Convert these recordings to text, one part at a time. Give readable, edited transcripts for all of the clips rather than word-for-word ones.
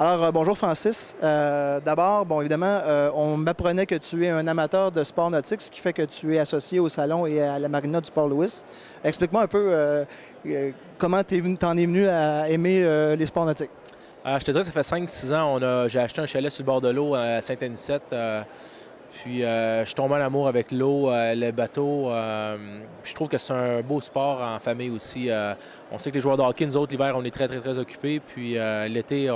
Alors, bonjour Francis. D'abord, bon, évidemment, on m'apprenait que tu es un amateur de sport nautique, ce qui fait que tu es associé au Salon et à la Marina du Port-Louis. Explique-moi un peu comment t'en es venu à aimer les sports nautiques. Je te dirais que ça fait 5-6 ans, j'ai acheté un chalet sur le bord de l'eau à Saint-Anicette. Puis je suis tombé en amour avec l'eau, le bateau. Puis je trouve que c'est un beau sport en famille aussi. On sait que les joueurs de hockey, nous autres, l'hiver, on est très occupés. Puis l'été,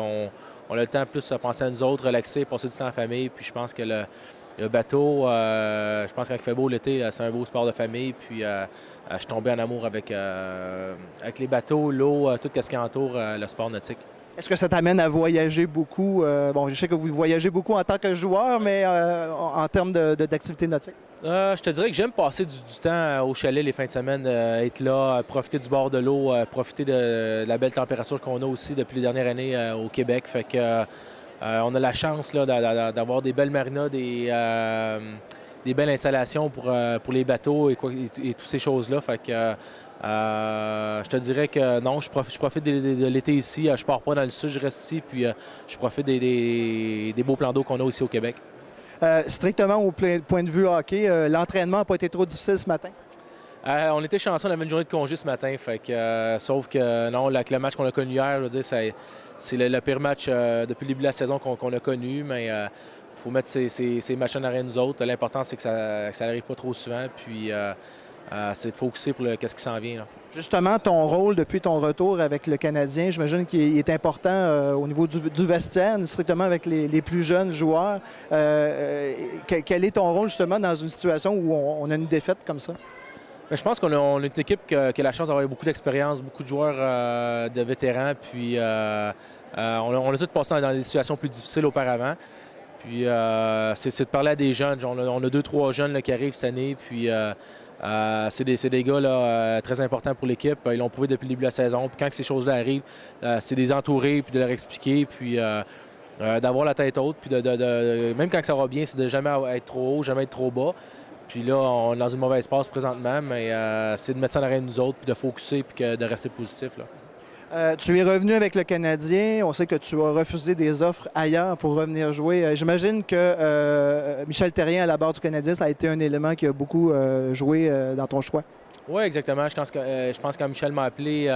on a le temps plus à penser à nous autres, relaxer, passer du temps en famille. Puis je pense que le bateau, je pense que quand il fait beau l'été, c'est un beau sport de famille. Puis je suis tombé en amour avec les bateaux, l'eau, tout ce qui entoure le sport nautique. Est-ce que ça t'amène à voyager beaucoup? Bon, je sais que vous voyagez beaucoup en tant que joueur, mais en termes d'activité nautique. Je te dirais que j'aime passer du temps au chalet les fins de semaine, être là, profiter du bord de l'eau, profiter de la belle température qu'on a aussi depuis les dernières années au Québec. Fait que on a la chance là, d'avoir des belles marinas, des belles installations pour les bateaux et toutes ces choses-là. Fait que je te dirais que non, je profite de l'été ici. Je pars pas dans le sud, je reste ici, puis je profite des beaux plans d'eau qu'on a ici au Québec. Strictement au point de vue hockey, l'entraînement n'a pas été trop difficile ce matin? On était chanceux, on avait une journée de congé ce matin, fait que, sauf que non, avec le match qu'on a connu hier, je veux dire, c'est le pire match depuis le début de la saison qu'on a connu, mais il faut mettre ces matchs en arrêt nous autres. L'important, c'est que ça n'arrive pas trop souvent, puis c'est de focusser pour qu'est-ce qui s'en vient. Là. Justement, ton rôle depuis ton retour avec le Canadien, j'imagine qu'il est important au niveau du vestiaire, strictement avec les plus jeunes joueurs. Quel est ton rôle justement dans une situation où on a une défaite comme ça? Bien, je pense qu'on a une équipe qui a la chance d'avoir beaucoup d'expérience, beaucoup de joueurs de vétérans, puis on a tous passé dans des situations plus difficiles auparavant. Puis c'est de parler à des jeunes. On a 2-3 jeunes là, qui arrivent cette année, puis c'est des gars là, très importants pour l'équipe. Ils l'ont prouvé depuis le début de la saison. Puis quand ces choses-là arrivent, c'est des entourer, puis de leur expliquer, puis d'avoir la tête haute. Puis même quand ça va bien, c'est de jamais être trop haut, jamais être trop bas. Puis là, on est dans une mauvaise passe présentement, mais c'est de mettre ça en arrêt de nous autres, puis de focusser, puis de rester positif. Là. Tu es revenu avec le Canadien. On sait que tu as refusé des offres ailleurs pour revenir jouer. J'imagine que Michel Therrien, à la barre du Canadien, ça a été un élément qui a beaucoup joué dans ton choix. Oui, exactement. Je pense que quand Michel m'a appelé,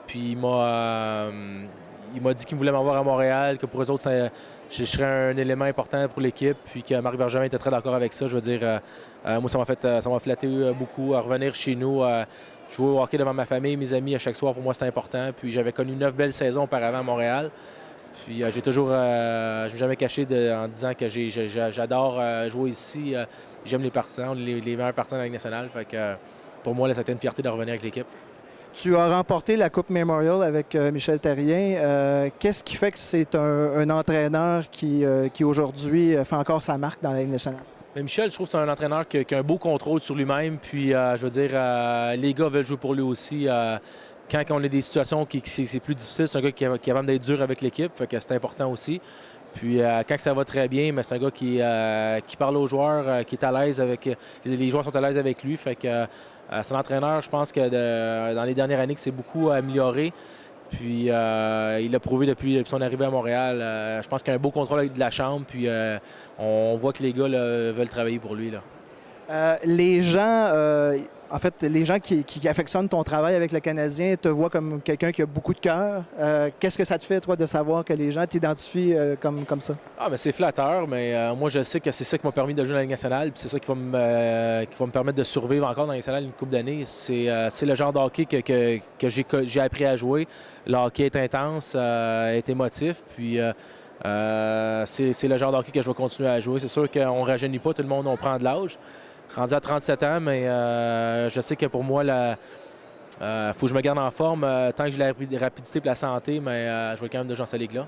puis il m'a dit qu'il voulait m'avoir à Montréal, que pour eux autres, je serais un élément important pour l'équipe, puis que Marc Bergevin était très d'accord avec ça. Je veux dire, moi, ça m'a flatté beaucoup à revenir chez nous. Jouer au hockey devant ma famille, mes amis à chaque soir, pour moi, c'était important. Puis j'avais connu 9 belles saisons auparavant à Montréal. Puis je ne me suis jamais caché en disant que j'adore jouer ici. J'aime les partisans, les meilleurs partisans de la Ligue nationale. Fait que pour moi, là, c'était une fierté de revenir avec l'équipe. Tu as remporté la Coupe Memorial avec Michel Therrien. Qu'est-ce qui fait que c'est un entraîneur qui aujourd'hui fait encore sa marque dans la Ligue nationale? Mais Michel, je trouve que c'est un entraîneur qui a un beau contrôle sur lui-même. Puis, je veux dire, les gars veulent jouer pour lui aussi. Quand on a des situations qui c'est plus difficile, c'est un gars qui est capable d'être dur avec l'équipe. Fait que c'est important aussi. Puis, quand ça va très bien, c'est un gars qui parle aux joueurs, qui est à l'aise avec... Les joueurs sont à l'aise avec lui. Fait que c'est un entraîneur, je pense que dans les dernières années, qui s'est beaucoup amélioré. Puis il l'a prouvé depuis son arrivée à Montréal. Je pense qu'il a un beau contrôle de la chambre. Puis on voit que les gars là, veulent travailler pour lui. Là. Les gens, en fait, les gens qui affectionnent ton travail avec le Canadien te voient comme quelqu'un qui a beaucoup de cœur. Qu'est-ce que ça te fait, toi, de savoir que les gens t'identifient comme ça? Ah, mais c'est flatteur, mais moi, je sais que c'est ça qui m'a permis de jouer dans la Ligue nationale. Puis c'est ça qui va me permettre de survivre encore dans la Ligue nationale une couple d'années. C'est le genre de hockey que j'ai appris à jouer. Le hockey est intense, est émotif. Puis c'est le genre de hockey que je vais continuer à jouer. C'est sûr qu'on ne rajeunit pas, tout le monde, on prend de l'âge. Rendu à 37 ans, mais je sais que pour moi, faut que je me garde en forme. Tant que j'ai la rapidité et la santé, mais je vais quand même de jouer dans cette ligue-là.